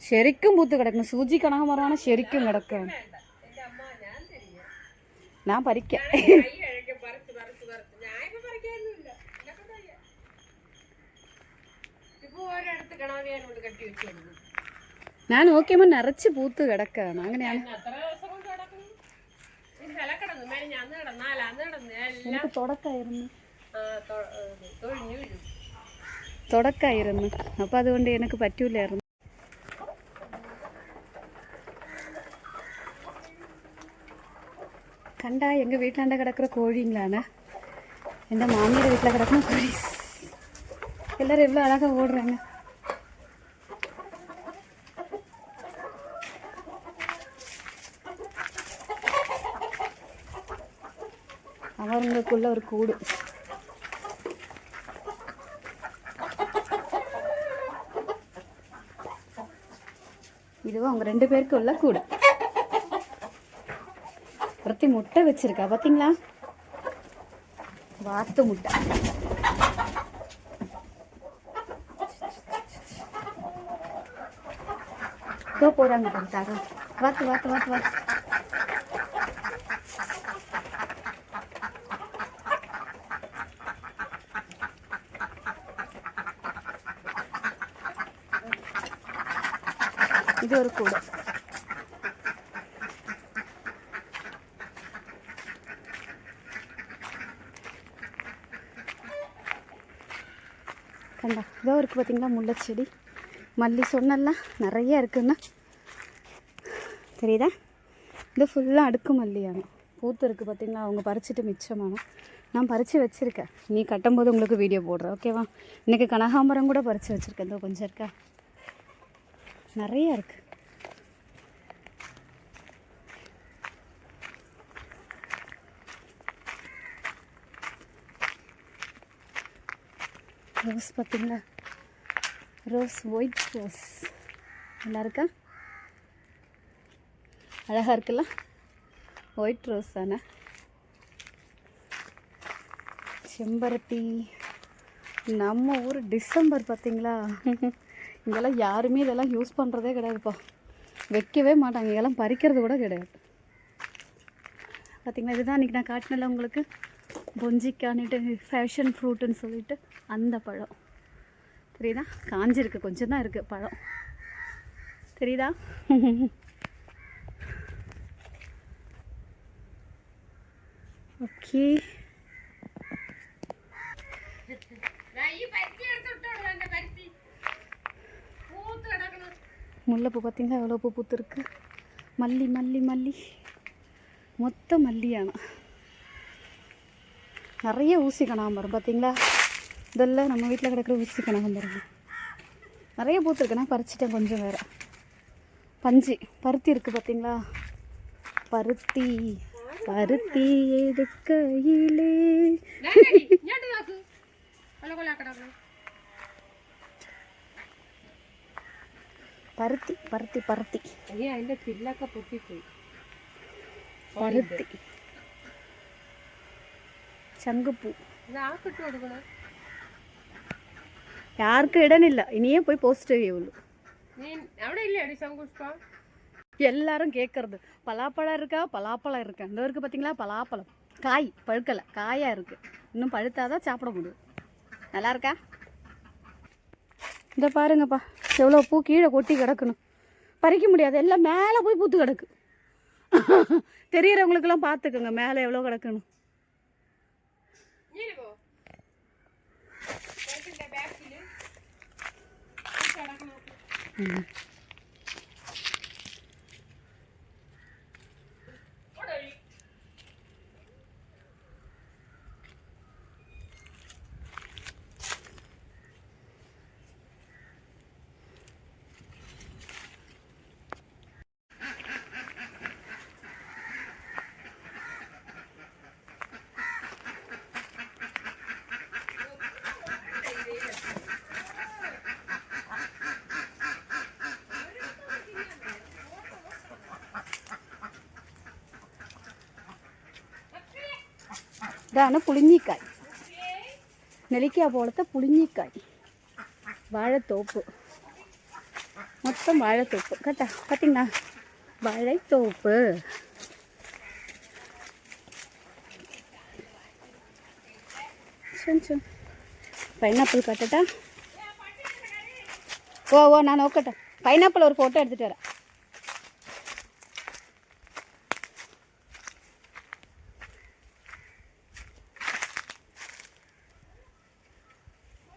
ശരിക്കും പൂത്ത് കിടക്കണം. സൂചി കണകമരമാണ് ശരിക്കും കിടക്കണം. ഞാൻ പറിക്കാം. ഞാൻ നോക്കിയപ്പോൾ നിറച്ച് പൂത്ത് കിടക്കാണ്. അങ്ങനെയാണ്. എനിക്ക് തുടക്കായിരുന്നു. അപ്പം അതുകൊണ്ട് എനിക്ക് പറ്റൂലായിരുന്നു. கண்டா எங்கள் வீட்டாண்ட கிடக்கிற கோழிங்களாண்ணா. எங்கள் மாமியார் வீட்டில் கிடக்கிற கோழி. எல்லோரும் எவ்வளோ அழகாக ஓடுறாங்க. அவங்களுக்குள்ள ஒரு கூடு. இதுவும் அவங்க 2 பேருக்கு உள்ள கூடு. ஒருத்தி முட்டை வச்சிருக்கா பார்த்தீங்களா? வாத்து முட்டை. இதோ போறாங்க பண்ணிட்டாங்க. வாத்து வாத்து வாத்து வாத்து. இது ஒரு கூடை. கண்டா இதோ இருக்குது பார்த்தீங்களா முல்லைச்செடி. மல்லி சொன்னலாம் நிறைய இருக்குன்னா தெரியுதா? இது ஃபுல்லாக அடுக்கு மல்லியானோ பூத்து இருக்குது பார்த்தீங்களா. அவங்க பறிச்சுட்டு மிச்சமானோ. நான் பறித்து வச்சுருக்கேன். நீ கட்டும்போது உங்களுக்கு வீடியோ போடுறேன், ஓகேவா? இன்றைக்கி கனகாம்பரம் கூட பறித்து வச்சுருக்கேன். இதோ கொஞ்சம் இருக்கா, நிறையா இருக்குது. ரோஸ் பார்த்தீங்களா? ரோஸ், ஒயிட் ரோஸ் நல்லா இருக்கா? அழகாக இருக்குல்ல? ஒயிட் ரோஸ் தானே. செம்பருத்தி. நம்ம ஊர் டிசம்பர் பார்த்தீங்களா? இங்கெல்லாம் யாருமே இதெல்லாம் யூஸ் பண்ணுறதே கிடையாதுப்பா. வைக்கவே மாட்டாங்க. இதெல்லாம் பறிக்கிறது கூட கிடையாது பார்த்தீங்களா. இதுதான் இன்றைக்கி நான் காட்டினல உங்களுக்கு. பொஞ்சிக்கானிட்டு ஃபேஷன் ஃப்ரூட்டுன்னு சொல்லிட்டு அந்த பழம் தெரியுதா? காஞ்சிருக்கு, கொஞ்சம் தான் இருக்குது பழம், தெரியுதா? ஓகே. முல்லைப்பூ பார்த்தீங்களா எவ்வளோ பூ பூத்துருக்கு. மல்லி மல்லி மல்லி மொத்த மல்லியான நிறைய ஊசி கனகாம்பரம் பார்த்தீங்களா? இதெல்லாம் நம்ம வீட்டில் கிடக்கிற ஊசி கனகாம்பரம் நிறைய பூத்துருக்கு. நான் பறிச்சிட்டேன் கொஞ்சம் வேறு. பஞ்சு பருத்தி இருக்குது பார்த்தீங்களா? பருத்தி பருத்தி எடுக்கையிலே பருத்தி பருத்தி பருத்தி பருத்தி சங்குப்பூ. யாருக்கும் இடனில்ல. இனியே போய் போஸ்ட் செய்யுள்ளு. எல்லாரும் கேட்கறது பலாப்பழம் இருக்கா, பலாப்பழம் இருக்கா. இந்த இருக்குது பார்த்தீங்களா பலாப்பழம். காய் பழுக்கலை, காயாக இருக்குது. இன்னும் பழுத்தாதான் சாப்பிட முடியும். நல்லா இருக்கா? இந்த பாருங்கப்பா எவ்வளோ பூ கீழே கொட்டி கிடக்கணும். பறிக்க முடியாது, எல்லாம் மேலே போய் பூத்து கிடக்கு. தெரிகிறவங்களுக்கெல்லாம் பார்த்துக்குங்க மேலே எவ்வளோ கிடக்கணும். ഇതാണ് പുളിഞ്ഞിക്കായ്. നെല്ലിക്ക പോലത്തെ പുളിഞ്ഞിക്കായ്. വാഴത്തോപ്പ്. மொத்தம் வாழைத்தோப்பு கரெக்டா பார்த்தீங்களா? வாழைத்தோப்பு. சரி பைனாப்பிள் கட்டட்டா? ஓ நான் நோக்கட்டேன். பைனாப்பிள் ஒரு ஃபோட்டோ எடுத்துகிட்டு வரேன்.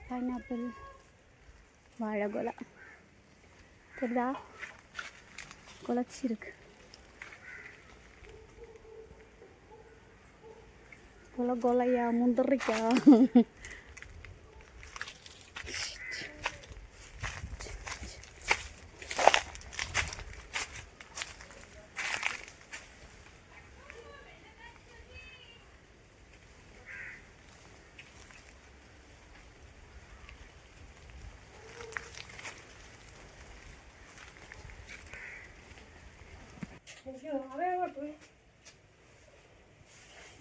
பைனாப்பிள் வாழைக்கொலை தெரியுதா? குழச்சிருக்கு. கொலையா முந்திரிக்கா?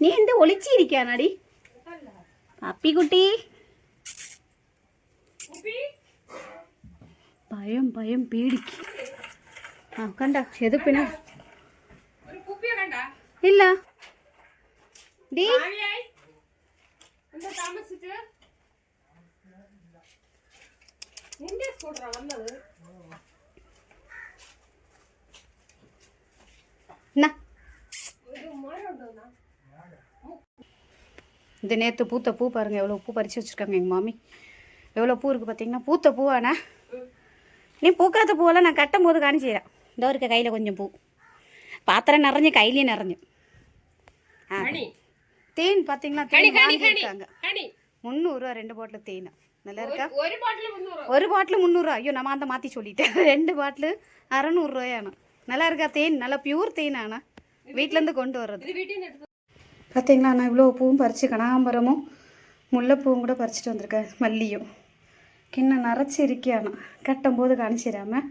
നീ എന്ത് ഒളിച്ചിരിക്കാനാടി അപ്പിക്കുട്ടി? ഭയം ഭയം പേടിക്ക്. ആ കണ്ട എത് പിന്നെ ഇല്ല ഡീ இந்த நேற்று பூத்த பூ பாருங்கள், எவ்வளோ பூ பறித்து வச்சுருக்காங்க எங்கள் மாமி. எவ்வளோ பூ இருக்குது பார்த்தீங்கன்னா? பூத்த பூவாண்ணா. நீ பூக்காத பூவெல்லாம் நான் கட்டும் போது காணிச்சிடறேன். இந்த இருக்க கையில் கொஞ்சம் பூ, பாத்திரம் நிறைஞ்சு கையிலையும் நிறைஞ்சு. ஆ தேன் பார்த்தீங்களா? தேன் வாங்கியிருக்காங்க 300 2 பாட்டில் தேன். நல்லா இருக்கா? ஒரு பாட்டில் 300. ஐயோ நம்ம அந்த மாற்றி சொல்லிட்டேன். 2 பாட்டில் 600 நல்லா இருக்கா தேன்? நல்லா பியூர் தேன். ஆனால் வீட்டிலேருந்து கொண்டு வர்றது. பார்த்தீங்களா? நான் இவ்வளோ பூவும் பறித்து கனகாம்பரமும் முல்லைப்பூவும் கூட பறிச்சிட்டு வந்திருக்கேன். மல்லியும் கிண்ணம் நிறச்சி இருக்கியானா கட்டும் போது காணிச்சிடாமல்